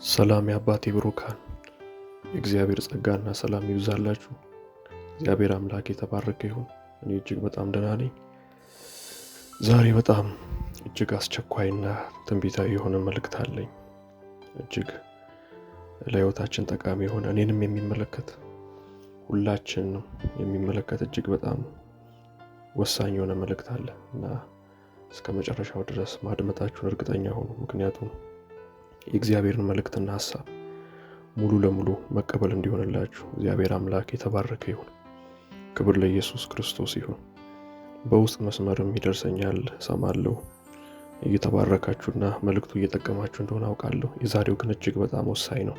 ሰላም የአባቴ ብሩካን የእግዚአብሔር ጸጋና ሰላም ይብዛላችሁ። እግዚአብሔር አምላክ የተባረከ ይሁን። እኔ እጅግ በጣም ደህና ነኝ። ዛሬ በጣም እጅግ አስቸኳይና ትንቢታዊ የሆነ መልእክት አለኝ። እጅግ ለሕይወታችን ጠቃሚ የሆነ እኔንም የሚመለከት ሁላችንንም የሚመለከት እጅግ በጣም ወሳኝ የሆነ መልእክት አለ እና እስከ መጨረሻው ድረስ ማድመጣችሁን እርግጠኛ ሁኑ። ምክንያቱም የእግዚአብሔርን መልእክትና ሐሳብ ሙሉ ለሙሉ መቀበል እንዲሆንላችሁ እግዚአብሔር አምላክ የተባረከ ይሁን። ክብር ለኢየሱስ ክርስቶስ ይሁን። በውስጥ መስመርም ይደርሰኛል፣ ሰማለሁ። እየተባረካችሁና መልእክቱ እየጠቀማችሁ እንደሆነ አውቃለሁ። የዛሬው ግን እጅግ በጣም ወሳኝ ነው።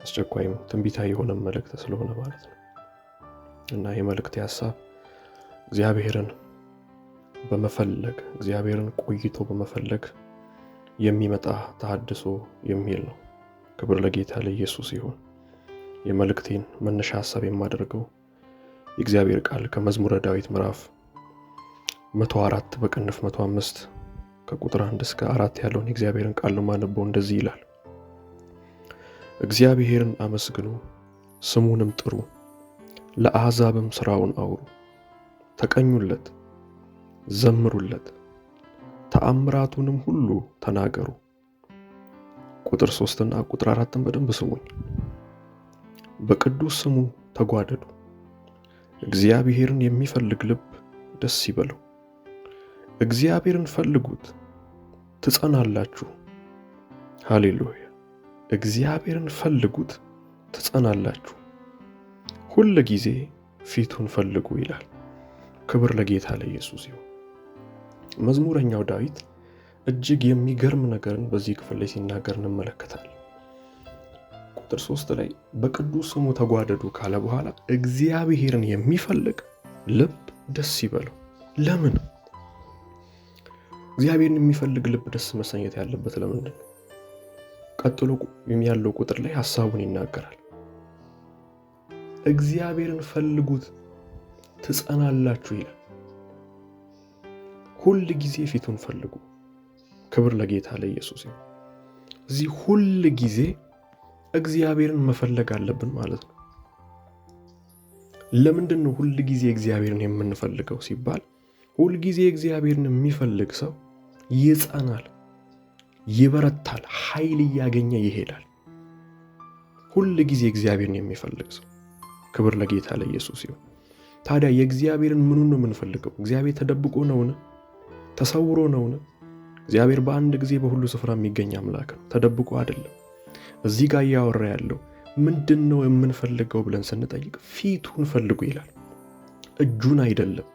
አስቸኳይም ትንቢታዊ የሆነ መልእክት ስለሆነ ማለት ነው እና የመልእክት ሐሳብ እግዚአብሔርን በመፈለግ እግዚአብሔርን ቆይቶ በመፈለግ የሚመጣ ተሐድሶ የሚል ነው። ክብር ለጌታ ለኢየሱስ ይሁን። የመልእክቴን መነሻ ሐሳብ የማደርገው የእግዚአብሔር ቃል ከመዝሙረ ዳዊት ምዕራፍ 104 በቅንፍ 105 ከቁጥር 1 እስከ 4 ያለውን የእግዚአብሔርን ቃል ነው ማነበው። እንደዚህ ይላል። እግዚአብሔርን አመስግኑ፣ ስሙንም ጥሩ፣ ለአሕዛብም ሥራውን አውሩ፣ ተቀኙለት፣ ዘምሩለት፣ ተአምራቱንም ሁሉ ተናገሩ። ቁጥር 3 እና ቁጥር 4 በደንብ ስሙኝ። በቅዱስ ስሙ ተጓደዱ፣ እግዚአብሔርን የሚፈልግ ልብ ደስ ይበለው። እግዚአብሔርን ፈልጉት ትጸናላችሁ። ሃሌሉያ! እግዚአብሔርን ፈልጉት ትጸናላችሁ፣ ሁል ጊዜ ፊቱን ፈልጉ ይላል። ክብር ለጌታ ለኢየሱስ ይሁን። መዝሙረኛው ዳዊት እጅግ የሚገርም ነገርን በዚህ ክፍል ላይ ሲናገር እንመለከታለን። ቁጥር 3 ላይ በቅዱስ ስሙ ተጓደዱ ካለ በኋላ እግዚአብሔርን የሚፈልግ ልብ ደስ ይበለው። ለምን? እግዚአብሔርን የሚፈልግ ልብ ደስ መሰኘት ያለበት ለምንድን ነው? ቀጥሎ ያለው ቁጥር ላይ ሐሳቡን ይናገራል። እግዚአብሔርን ፈልጉት ትጸናላችሁ ይላል። ሁል ጊዜ ፊቱን ፈልጉ። ክብር ለጌታ ለኢየሱስ ይሁን። እዚህ ሁል ጊዜ እግዚአብሔርን መፈለግ አለብን ማለት ነው። ለምንድን ነው ሁል ጊዜ እግዚአብሔርን የምንፈልገው ሲባል፣ ሁል ጊዜ እግዚአብሔርን የሚፈልግ ሰው ይጸናል፣ ይበረታል፣ ኃይል እያገኘ ይሄዳል። ሁል ጊዜ እግዚአብሔርን የሚፈልግ ሰው። ክብር ለጌታ ለኢየሱስ ይሁን። ታዲያ የእግዚአብሔርን ምኑን ነው የምንፈልገው? እግዚአብሔር ተደብቆ ነውን? ተሰውሮ ነውን? እግዚአብሔር በአንድ ጊዜ በሁሉ ስፍራ የሚገኝ አምላክ ነው። ተደብቆ አይደለም። እዚህ ጋር እያወራ ያለው ምንድን ነው የምንፈልገው ብለን ስንጠይቅ ፊቱን ፈልጉ ይላል። እጁን አይደለም፣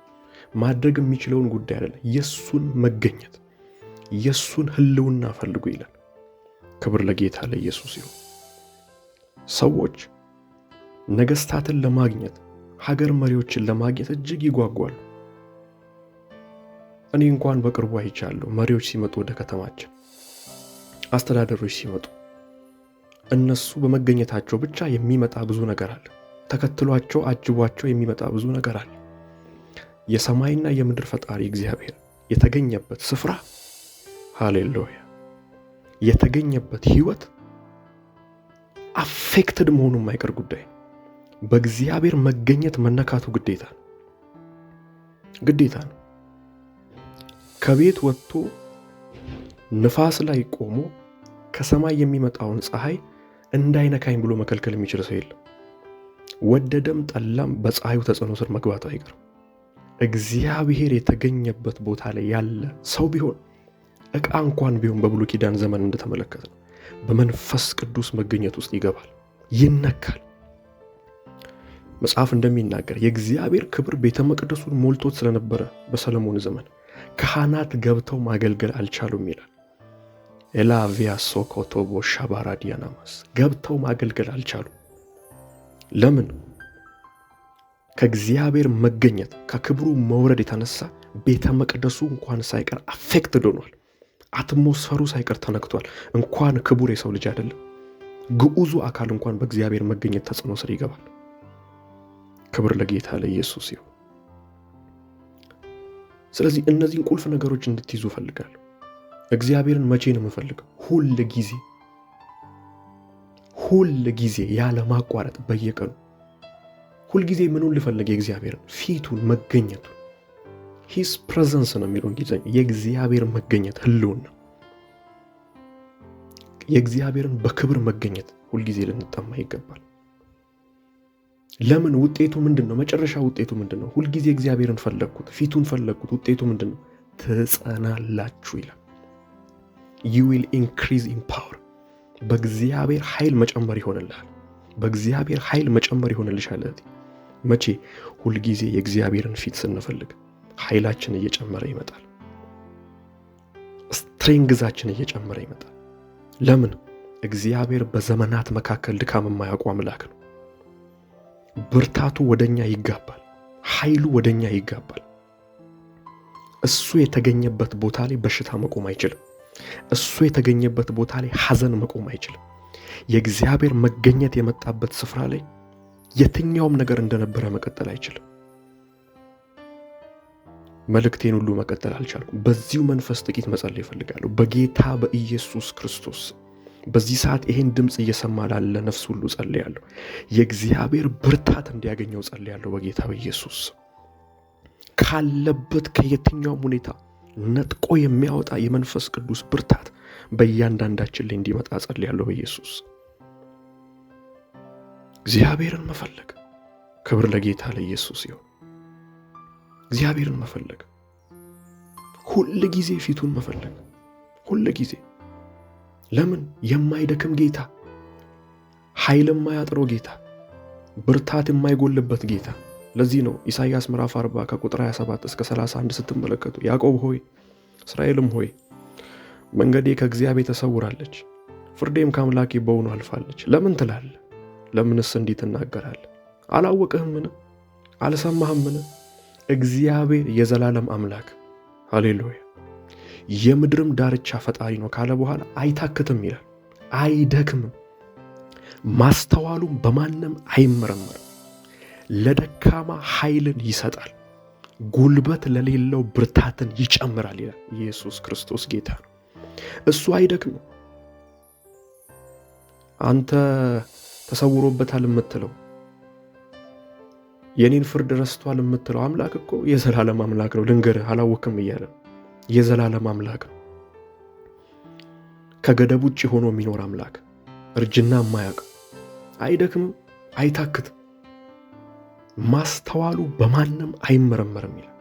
ማድረግ የሚችለውን ጉዳይ አይደለም፣ የሱን መገኘት፣ የሱን ህልውና ፈልጉ ይላል። ክብር ለጌታ ለኢየሱስ ይሁን። ሰዎች ነገስታትን ለማግኘት፣ ሀገር መሪዎችን ለማግኘት እጅግ ይጓጓሉ። እኔ እንኳን በቅርቡ አይቻለሁ። መሪዎች ሲመጡ ወደ ከተማችን፣ አስተዳደሮች ሲመጡ እነሱ በመገኘታቸው ብቻ የሚመጣ ብዙ ነገር አለ። ተከትሏቸው አጅቧቸው የሚመጣ ብዙ ነገር አለ። የሰማይና የምድር ፈጣሪ እግዚአብሔር የተገኘበት ስፍራ፣ ሃሌሉያ፣ የተገኘበት ህይወት አፌክትድ መሆኑ የማይቀር ጉዳይ። በእግዚአብሔር መገኘት መነካቱ ግዴታ ነው። ግዴታ ነው። ከቤት ወጥቶ ንፋስ ላይ ቆሞ ከሰማይ የሚመጣውን ፀሐይ እንዳይነካኝ ብሎ መከልከል የሚችል ሰው የለም። ወደደም ጠላም በፀሐዩ ተጽዕኖ ስር መግባቱ አይቀርም። እግዚአብሔር የተገኘበት ቦታ ላይ ያለ ሰው ቢሆን፣ ዕቃ እንኳን ቢሆን በብሉይ ኪዳን ዘመን እንደተመለከተው በመንፈስ ቅዱስ መገኘት ውስጥ ይገባል፣ ይነካል። መጽሐፍ እንደሚናገር የእግዚአብሔር ክብር ቤተ መቅደሱን ሞልቶት ስለነበረ በሰለሞን ዘመን ካህናት ገብተው ማገልገል አልቻሉም ይላል። ኤላቪያ ሶኮቶቦ ሻባራዲያናማስ ገብተው ማገልገል አልቻሉም። ለምን? ከእግዚአብሔር መገኘት ከክብሩ መውረድ የተነሳ ቤተ መቅደሱ እንኳን ሳይቀር አፌክትድ ሆኗል። አትሞስፈሩ ሳይቀር ተነክቷል። እንኳን ክቡር የሰው ልጅ አይደለም፣ ግዑዙ አካል እንኳን በእግዚአብሔር መገኘት ተጽዕኖ ስር ይገባል። ክብር ለጌታ ለኢየሱስ ይሁን። ስለዚህ እነዚህን ቁልፍ ነገሮች እንድትይዙ ፈልጋለሁ። እግዚአብሔርን መቼ ነው የምፈልገው? ሁል ጊዜ ሁል ጊዜ ያለ ማቋረጥ በየቀኑ ሁል ጊዜ ምኑን ልፈልግ? የእግዚአብሔርን ፊቱን፣ መገኘቱን። ሂስ ፕሬዘንስ ነው የሚለው እንግሊዝኛ። የእግዚአብሔር መገኘት ህልውና፣ የእግዚአብሔርን በክብር መገኘት ሁልጊዜ ልንጠማ ይገባል። ለምን? ውጤቱ ምንድን ነው? መጨረሻ ውጤቱ ምንድን ነው? ሁልጊዜ እግዚአብሔርን ፈለግኩት፣ ፊቱን ፈለግኩት። ውጤቱ ምንድን ነው? ትጸናላችሁ ይላል። you will increase in power። በእግዚአብሔር ኃይል መጨመር ይሆንልሃል። በእግዚአብሔር ኃይል መጨመር ይሆንልሻል። መቼ? ሁልጊዜ የእግዚአብሔርን ፊት ስንፈልግ ኃይላችን እየጨመረ ይመጣል። ስትሬንግዛችን እየጨመረ ይመጣል። ለምን? እግዚአብሔር በዘመናት መካከል ድካም የማያውቁ አምላክ ነው። ብርታቱ ወደኛ ይጋባል። ኃይሉ ወደኛ ይጋባል። እሱ የተገኘበት ቦታ ላይ በሽታ መቆም አይችልም። እሱ የተገኘበት ቦታ ላይ ሐዘን መቆም አይችልም። የእግዚአብሔር መገኘት የመጣበት ስፍራ ላይ የትኛውም ነገር እንደነበረ መቀጠል አይችልም። መልእክቴን ሁሉ መቀጠል አልቻልኩም። በዚሁ መንፈስ ጥቂት መጸለይ እፈልጋለሁ። በጌታ በኢየሱስ ክርስቶስ በዚህ ሰዓት ይሄን ድምፅ እየሰማ ላለ ነፍስ ሁሉ ጸልያለሁ። የእግዚአብሔር ብርታት እንዲያገኘው ጸልያለሁ። በጌታ በኢየሱስ ካለበት ከየትኛውም ሁኔታ ነጥቆ የሚያወጣ የመንፈስ ቅዱስ ብርታት በእያንዳንዳችን ላይ እንዲመጣ ጸልያለሁ በኢየሱስ። እግዚአብሔርን መፈለግ። ክብር ለጌታ ለኢየሱስ ይሁን። እግዚአብሔርን መፈለግ፣ ሁል ጊዜ ፊቱን መፈለግ፣ ሁል ጊዜ። ለምን? የማይደክም ጌታ፣ ኃይል የማያጥረው ጌታ፣ ብርታት የማይጎልበት ጌታ። ለዚህ ነው ኢሳይያስ ምዕራፍ 40 ከቁጥር 27 እስከ 31 ስትመለከቱ ያዕቆብ ሆይ እስራኤልም ሆይ መንገዴ ከእግዚአብሔር ተሰውራለች፣ ፍርዴም ከአምላኬ በውኑ አልፋለች ለምን ትላለህ? ለምንስ እንዲህ ትናገራለህ? አላወቅህምን? አልሰማህምን? እግዚአብሔር የዘላለም አምላክ ሃሌሉያ የምድርም ዳርቻ ፈጣሪ ነው ካለ በኋላ አይታክትም ይላል። አይደክምም፣ ማስተዋሉም በማንም አይመረመርም። ለደካማ ኃይልን ይሰጣል፣ ጉልበት ለሌለው ብርታትን ይጨምራል ይላል። ኢየሱስ ክርስቶስ ጌታ ነው። እሱ አይደክምም። አንተ ተሰውሮበታል የምትለው የኔን ፍርድ ረስቷል የምትለው አምላክ እኮ የዘላለም አምላክ ነው። ልንገርህ፣ አላወቅም እያለ የዘላለም አምላክ ነው። ከገደብ ውጭ ሆኖ የሚኖር አምላክ፣ እርጅና የማያውቅ፣ አይደክምም፣ አይታክትም፣ ማስተዋሉ በማንም አይመረመርም ይላል።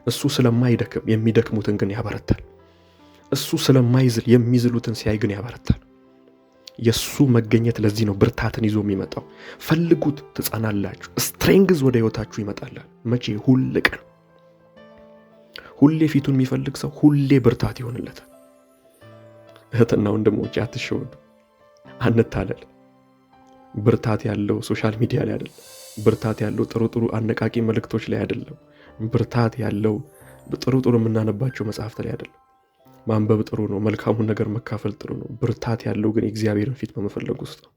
እሱ ስለማይደክም የሚደክሙትን ግን ያበረታል። እሱ ስለማይዝል የሚዝሉትን ሲያይ ግን ያበረታል። የሱ መገኘት ለዚህ ነው ብርታትን ይዞ የሚመጣው። ፈልጉት ትጸናላችሁ። ስትሬንግዝ ወደ ህይወታችሁ ይመጣላል። መቼ? ሁል ቀን። ሁሌ ፊቱን የሚፈልግ ሰው ሁሌ ብርታት ይሆንለታል። እህትና ወንድሞቼ አትሸወዱ፣ አንታለል። ብርታት ያለው ሶሻል ሚዲያ ላይ አይደለም። ብርታት ያለው ጥሩ አነቃቂ መልእክቶች ላይ አይደለም። ብርታት ያለው ጥሩ የምናነባቸው መጽሐፍት ላይ አይደለም። ማንበብ ጥሩ ነው፣ መልካሙን ነገር መካፈል ጥሩ ነው። ብርታት ያለው ግን እግዚአብሔርን ፊት በመፈለግ ውስጥ ነው።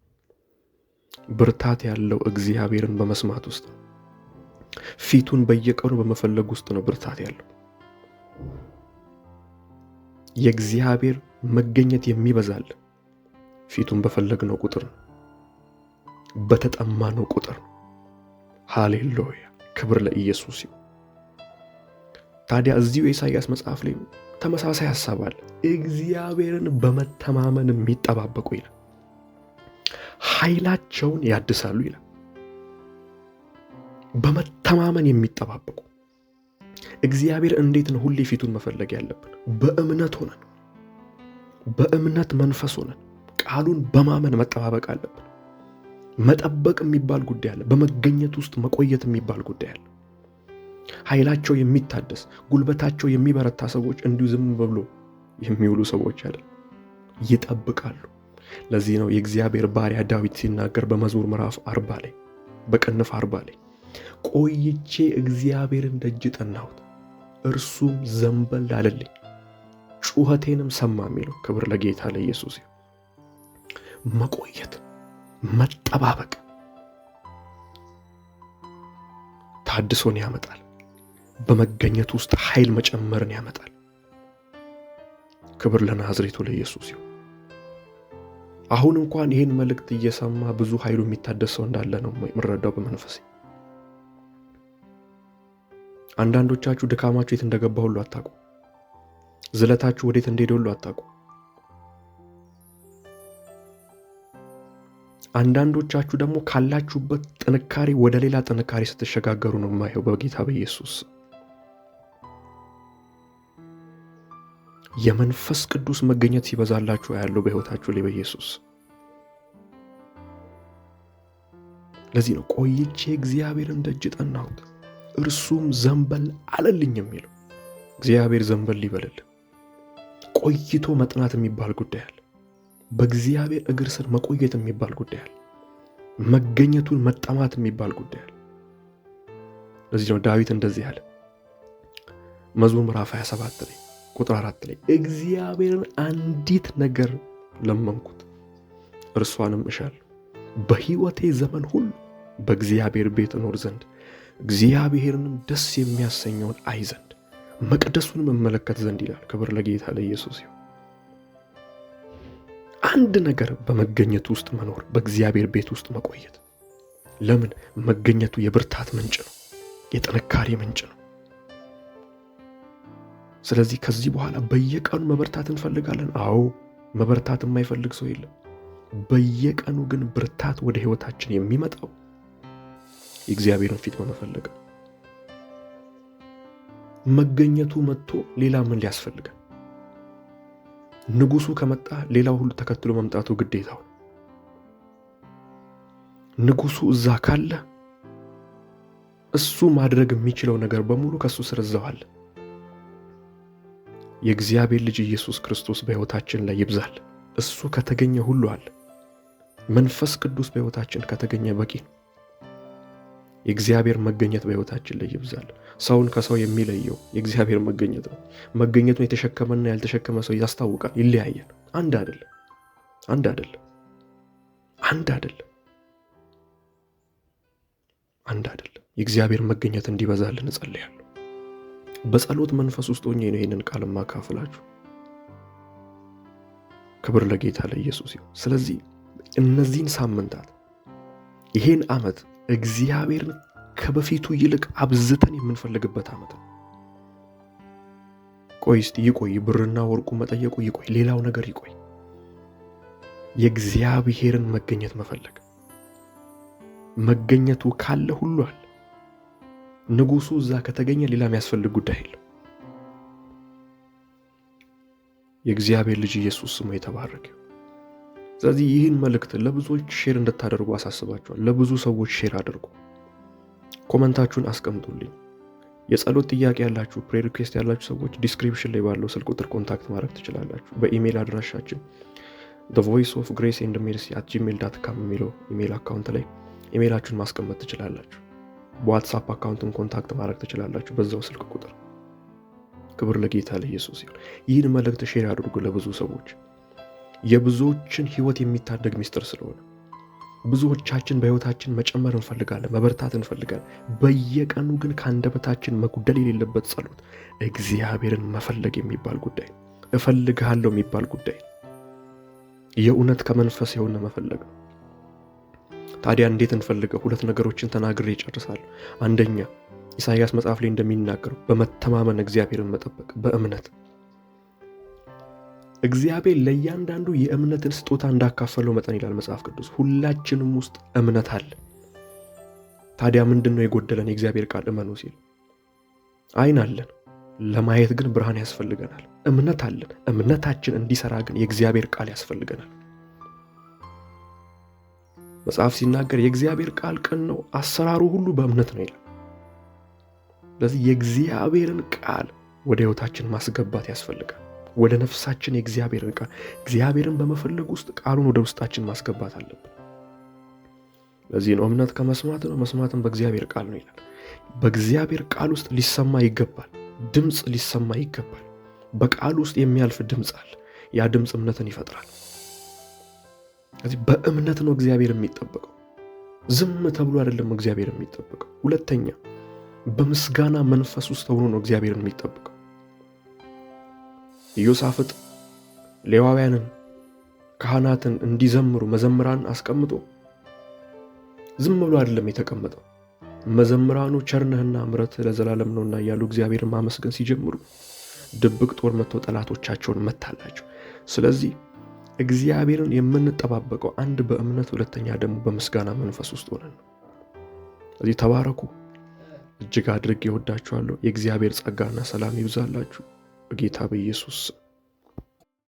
ብርታት ያለው እግዚአብሔርን በመስማት ውስጥ ነው። ፊቱን በየቀኑ በመፈለግ ውስጥ ነው ብርታት ያለው። የእግዚአብሔር መገኘት የሚበዛል ፊቱን በፈለግነው ቁጥር ነው፣ በተጠማነው ቁጥር ነው። ሃሌሉያ! ክብር ለኢየሱስ ይሁን። ታዲያ እዚሁ የኢሳይያስ መጽሐፍ ላይ ተመሳሳይ ሐሳብ አለ። እግዚአብሔርን በመተማመን የሚጠባበቁ ይላል ኃይላቸውን ያድሳሉ ይላል። በመተማመን የሚጠባበቁ። እግዚአብሔር እንዴት ነው ሁሌ ፊቱን መፈለግ ያለብን? በእምነት ሆነን፣ በእምነት መንፈስ ሆነን ቃሉን በማመን መጠባበቅ አለብን። መጠበቅ የሚባል ጉዳይ አለ። በመገኘት ውስጥ መቆየት የሚባል ጉዳይ አለ። ኃይላቸው የሚታደስ ጉልበታቸው የሚበረታ ሰዎች እንዲሁ ዝም ብሎ የሚውሉ ሰዎች አይደል፣ ይጠብቃሉ። ለዚህ ነው የእግዚአብሔር ባሪያ ዳዊት ሲናገር በመዝሙር ምዕራፍ 40 ላይ በቅንፍ 40 ላይ ቆይቼ እግዚአብሔርን ደጅ ጠናሁት፣ እርሱም ዘንበል አለልኝ፣ ጩኸቴንም ሰማ የሚለው። ክብር ለጌታ ለኢየሱስ ይሁን። መቆየት፣ መጠባበቅ ታድሶን ያመጣል። በመገኘት ውስጥ ኃይል መጨመርን ያመጣል። ክብር ለናዝሬቱ ለኢየሱስ ይሁን። አሁን እንኳን ይህን መልእክት እየሰማ ብዙ ኃይሉ የሚታደስ ሰው እንዳለ ነው የምረዳው በመንፈሴ። አንዳንዶቻችሁ ድካማችሁ የት እንደገባ ሁሉ አታውቁ። ዝለታችሁ ወዴት እንደሄደ ሁሉ አታውቁ። አንዳንዶቻችሁ ደግሞ ካላችሁበት ጥንካሬ ወደ ሌላ ጥንካሬ ስትሸጋገሩ ነው የማየው በጌታ በኢየሱስ። የመንፈስ ቅዱስ መገኘት ሲበዛላችሁ ያለው በሕይወታችሁ ላይ በኢየሱስ። ለዚህ ነው ቆይቼ እግዚአብሔርን ደጅ ጠናሁት እርሱም ዘንበል አለልኝ የሚለው። እግዚአብሔር ዘንበል ይበልል። ቆይቶ መጥናት የሚባል ጉዳይ አለ። በእግዚአብሔር እግር ስር መቆየት የሚባል ጉዳይ አለ። መገኘቱን መጠማት የሚባል ጉዳይ አለ። ለዚህ ነው ዳዊት እንደዚህ አለ መዝሙር ምዕራፍ 27 ላይ ቁጥር 4 ላይ እግዚአብሔርን አንዲት ነገር ለመንኩት እርሷንም እሻለሁ፣ በሕይወቴ ዘመን ሁሉ በእግዚአብሔር ቤት እኖር ዘንድ እግዚአብሔርንም ደስ የሚያሰኘውን አይ ዘንድ መቅደሱንም እመለከት ዘንድ ይላል። ክብር ለጌታ ለኢየሱስ ይሁን። አንድ ነገር በመገኘቱ ውስጥ መኖር፣ በእግዚአብሔር ቤት ውስጥ መቆየት። ለምን? መገኘቱ የብርታት ምንጭ ነው፣ የጥንካሬ ምንጭ ነው። ስለዚህ ከዚህ በኋላ በየቀኑ መበርታት እንፈልጋለን። አዎ መበርታት የማይፈልግ ሰው የለም። በየቀኑ ግን ብርታት ወደ ሕይወታችን የሚመጣው የእግዚአብሔርን ፊት በመፈለግ ነው። መገኘቱ መጥቶ ሌላ ምን ሊያስፈልገን? ንጉሱ ከመጣ ሌላው ሁሉ ተከትሎ መምጣቱ ግዴታው። ንጉሱ እዛ ካለ እሱ ማድረግ የሚችለው ነገር በሙሉ ከሱ ስር እዛው አለ። የእግዚአብሔር ልጅ ኢየሱስ ክርስቶስ በሕይወታችን ላይ ይብዛል። እሱ ከተገኘ ሁሉ አለ። መንፈስ ቅዱስ በሕይወታችን ከተገኘ በቂ ነው። የእግዚአብሔር መገኘት በሕይወታችን ላይ ይብዛል። ሰውን ከሰው የሚለየው የእግዚአብሔር መገኘት ነው። መገኘቱን የተሸከመና ያልተሸከመ ሰው ያስታውቃል፣ ይለያያል። አንድ አይደለም። የእግዚአብሔር መገኘት እንዲበዛልን እጸልያለሁ። በጸሎት መንፈስ ውስጥ ሆኜ ነው ይህንን ቃል ማካፈላችሁ። ክብር ለጌታ ለኢየሱስ ይሁን። ስለዚህ እነዚህን ሳምንታት ይሄን ዓመት እግዚአብሔርን ከበፊቱ ይልቅ አብዝተን የምንፈልግበት ዓመት ነው። ቆይ እስቲ ይቆይ፣ ብርና ወርቁ መጠየቁ ይቆይ፣ ሌላው ነገር ይቆይ። የእግዚአብሔርን መገኘት መፈለግ። መገኘቱ ካለ ሁሉ አለ። ንጉሱ እዛ ከተገኘ ሌላ የሚያስፈልግ ጉዳይ የለም። የእግዚአብሔር ልጅ ኢየሱስ ስሙ የተባረከ። ስለዚህ ይህን መልእክት ለብዙዎች ሼር እንድታደርጉ አሳስባችኋል። ለብዙ ሰዎች ሼር አድርጉ። ኮመንታችሁን አስቀምጡልኝ። የጸሎት ጥያቄ ያላችሁ፣ ፕሬየር ሪኩዌስት ያላችሁ ሰዎች ዲስክሪፕሽን ላይ ባለው ስልክ ቁጥር ኮንታክት ማድረግ ትችላላችሁ። በኢሜል አድራሻችን thevoiceofgraceandmercy@gmail.com የሚለው ኢሜል አካውንት ላይ ኢሜላችሁን ማስቀመጥ ትችላላችሁ። በዋትስአፕ አካውንትን ኮንታክት ማድረግ ትችላላችሁ በዛው ስልክ ቁጥር። ክብር ለጌታ ለኢየሱስ ይሁን። ይህን መልእክት ሼር አድርጉ ለብዙ ሰዎች። የብዙዎችን ሕይወት የሚታደግ ምስጢር ስለሆነ ብዙዎቻችን በሕይወታችን መጨመር እንፈልጋለን፣ መበርታት እንፈልጋለን። በየቀኑ ግን ከአንደበታችን መጉደል የሌለበት ጸሎት እግዚአብሔርን መፈለግ የሚባል ጉዳይ፣ እፈልግሃለሁ የሚባል ጉዳይ፣ የእውነት ከመንፈስ የሆነ መፈለግ ነው። ታዲያ እንዴት እንፈልገው? ሁለት ነገሮችን ተናግሬ ይጨርሳለሁ። አንደኛ ኢሳይያስ መጽሐፍ ላይ እንደሚናገረው በመተማመን እግዚአብሔርን መጠበቅ፣ በእምነት እግዚአብሔር ለእያንዳንዱ የእምነትን ስጦታ እንዳካፈለው መጠን ይላል መጽሐፍ ቅዱስ። ሁላችንም ውስጥ እምነት አለ። ታዲያ ምንድን ነው የጎደለን? የእግዚአብሔር ቃል እመኑ ሲል። ዓይን አለን፣ ለማየት ግን ብርሃን ያስፈልገናል። እምነት አለን፣ እምነታችን እንዲሰራ ግን የእግዚአብሔር ቃል ያስፈልገናል። መጽሐፍ ሲናገር የእግዚአብሔር ቃል ቅን ነው፣ አሰራሩ ሁሉ በእምነት ነው ይላል። ስለዚህ የእግዚአብሔርን ቃል ወደ ሕይወታችን ማስገባት ያስፈልጋል። ወደ ነፍሳችን የእግዚአብሔርን ቃል፣ እግዚአብሔርን በመፈለግ ውስጥ ቃሉን ወደ ውስጣችን ማስገባት አለብን። ለዚህ ነው እምነት ከመስማት ነው፣ መስማትም በእግዚአብሔር ቃል ነው ይላል። በእግዚአብሔር ቃል ውስጥ ሊሰማ ይገባል፣ ድምፅ ሊሰማ ይገባል። በቃል ውስጥ የሚያልፍ ድምፅ አለ። ያ ድምፅ እምነትን ይፈጥራል። ስለዚህ በእምነት ነው እግዚአብሔር የሚጠበቀው፣ ዝም ተብሎ አይደለም እግዚአብሔር የሚጠበቀው። ሁለተኛ በምስጋና መንፈስ ውስጥ ሆኖ ነው እግዚአብሔር የሚጠበቀው። ኢዮሳፍጥ ሌዋውያንን ካህናትን እንዲዘምሩ መዘምራን አስቀምጦ ዝም ብሎ አይደለም የተቀመጠው። መዘምራኑ ቸርነህና ምሕረትህ ለዘላለም ነውና እያሉ እግዚአብሔርን ማመስገን ሲጀምሩ ድብቅ ጦር መጥቶ ጠላቶቻቸውን መታላቸው። ስለዚህ እግዚአብሔርን የምንጠባበቀው አንድ በእምነት፣ ሁለተኛ ደግሞ በምስጋና መንፈስ ውስጥ ሆነን ነው። ስለዚህ ተባረኩ። እጅግ አድርጌ እወዳችኋለሁ። የእግዚአብሔር ጸጋና ሰላም ይብዛላችሁ በጌታ በኢየሱስ